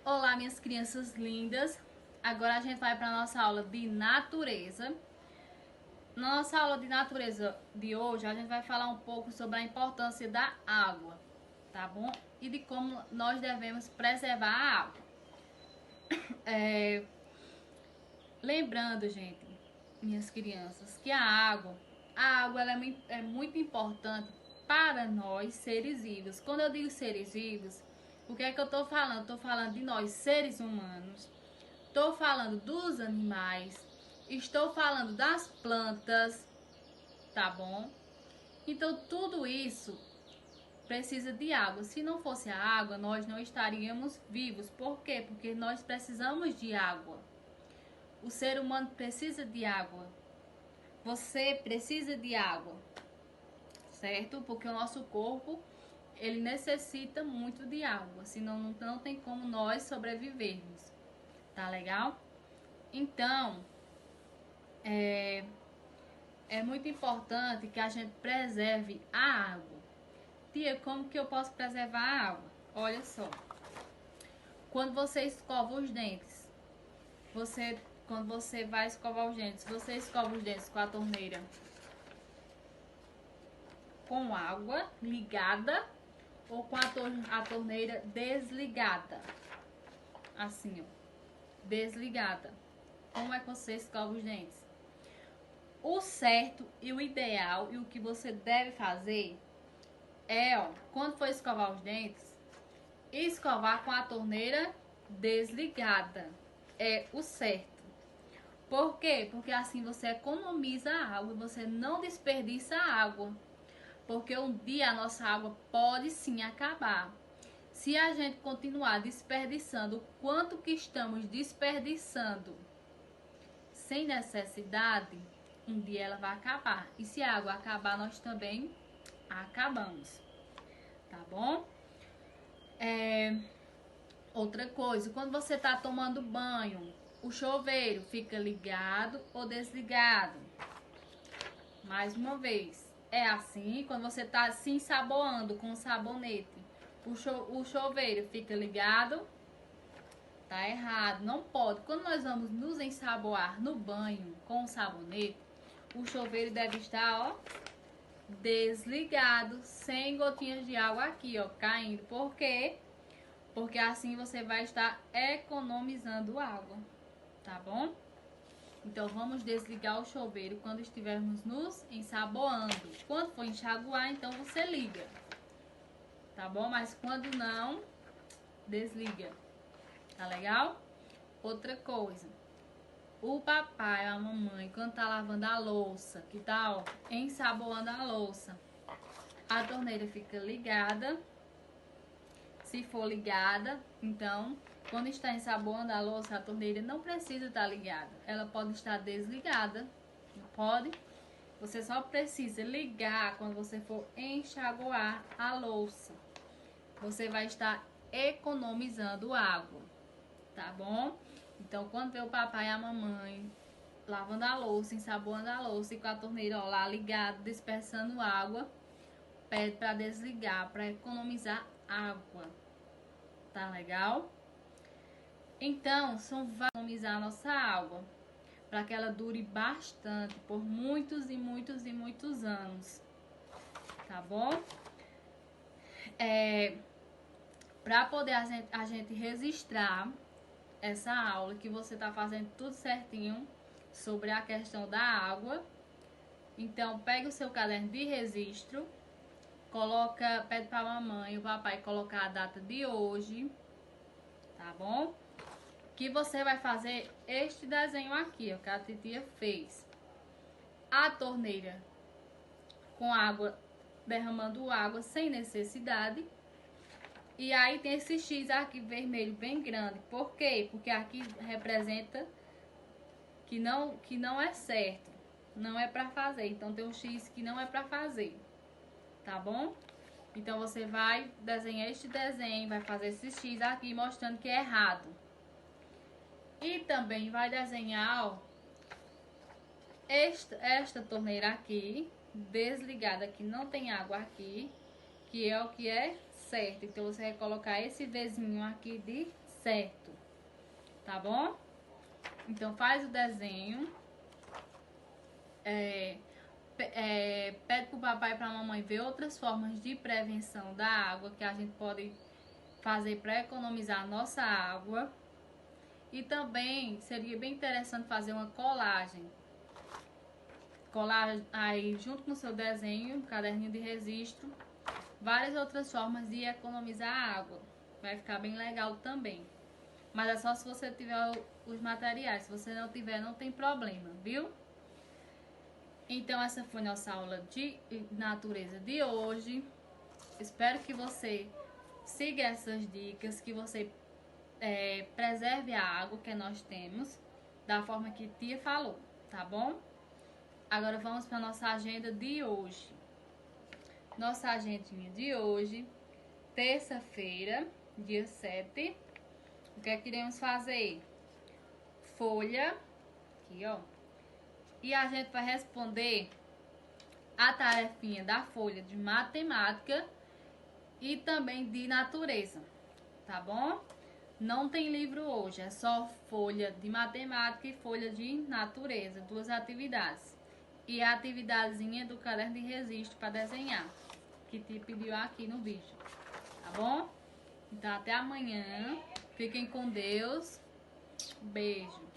Olá, minhas crianças lindas. Agora a gente vai para a nossa aula de natureza. Na nossa aula de natureza de hoje, a gente vai falar um pouco sobre a importância da água, tá bom? E de como nós devemos preservar a água. Lembrando, gente, minhas crianças, que a água ela é muito importante para nós, seres vivos. Quando eu digo seres vivos, o que é que eu estou falando? Estou falando de nós, seres humanos. Estou falando dos animais, estou falando das plantas, tá bom? Então tudo isso precisa de água. Se não fosse a água, nós não estaríamos vivos. Por quê? Porque nós precisamos de água. O ser humano precisa de água. Você precisa de água, certo? Porque o nosso corpo, ele necessita muito de água, senão não tem como nós sobrevivermos. Tá legal? Então, é muito importante que a gente preserve a água. Tia, como que eu posso preservar a água? Olha só. Quando você escova os dentes, quando você vai escovar os dentes, você escova os dentes com a torneira com água ligada ou com a torneira desligada. Assim, ó. Desligada. Como é que você escova os dentes? O certo e o ideal e o que você deve fazer é, ó, quando for escovar os dentes, escovar com a torneira desligada. É o certo. Por quê? Porque assim você economiza a água e você não desperdiça a água. Porque um dia a nossa água pode sim acabar. Se a gente continuar desperdiçando o quanto que estamos desperdiçando sem necessidade, um dia ela vai acabar. E se a água acabar, nós também acabamos. Tá bom? Outra coisa, quando você está tomando banho, o chuveiro fica ligado ou desligado? Mais uma vez, é assim, quando você está se ensaboando com sabonete, o chuveiro fica ligado? Tá errado, não pode. Quando nós vamos nos ensaboar no banho com o sabonete, o chuveiro deve estar, ó, desligado, sem gotinhas de água aqui, ó, caindo. Por quê? Porque assim você vai estar economizando água, tá bom? Então vamos desligar o chuveiro quando estivermos nos ensaboando. Quando for enxaguar, então você liga, tá bom? Mas quando não, desliga, tá legal? Outra coisa, o papai, a mamãe, quando tá lavando a louça, que tá, ó, ensaboando a louça, a torneira fica ligada. Se for ligada, então, quando está ensaboando a louça, a torneira não precisa estar ligada. Ela pode estar desligada, não pode? Você só precisa ligar quando você for enxaguar a louça. Você vai estar economizando água, tá bom? Então, quando vê o papai e a mamãe lavando a louça, ensaboando a louça e com a torneira, ó, lá ligada, dispersando água, pede para desligar, para economizar água. Tá legal? Então, vamos economizar a nossa água para que ela dure bastante, por muitos e muitos e muitos anos. Tá bom? Para poder a gente registrar essa aula que você tá fazendo tudo certinho sobre a questão da água. Então, pegue o seu caderno de registro, pede para a mamãe e o papai colocar a data de hoje, tá bom? Que você vai fazer este desenho aqui, ó, que a titia fez. A torneira com água, derramando água sem necessidade. E aí tem esse X aqui vermelho bem grande. Por quê? Porque aqui representa que não é certo. Não é pra fazer. Então tem um X que não é pra fazer. Tá bom? Então você vai desenhar este desenho, vai fazer esse X aqui mostrando que é errado. E também vai desenhar, ó, esta torneira aqui, desligada, que não tem água aqui, que é o que é certo. Então você vai colocar esse Vzinho aqui de certo, tá bom? Então faz o desenho, pede pro papai e pra mamãe ver outras formas de prevenção da água que a gente pode fazer para economizar a nossa água. E também seria bem interessante fazer uma colagem. Colar aí junto com o seu desenho, um caderninho de registro, várias outras formas de economizar água. Vai ficar bem legal também. Mas é só se você tiver os materiais. Se você não tiver, não tem problema, viu? Então essa foi nossa aula de natureza de hoje. Espero que você siga essas dicas, que você preserve a água que nós temos, da forma que tia falou, tá bom? Agora vamos para nossa agenda de hoje. Nossa agendinha de hoje, terça-feira, dia 7. O que é que iremos fazer? Folha, aqui ó. E a gente vai responder a tarefinha da folha de matemática e também de natureza, tá bom? Não tem livro hoje, é só folha de matemática e folha de natureza, 2 atividades. E a atividadezinha do caderno de registro para desenhar, que te pediu aqui no vídeo, tá bom? Então até amanhã, fiquem com Deus, beijo.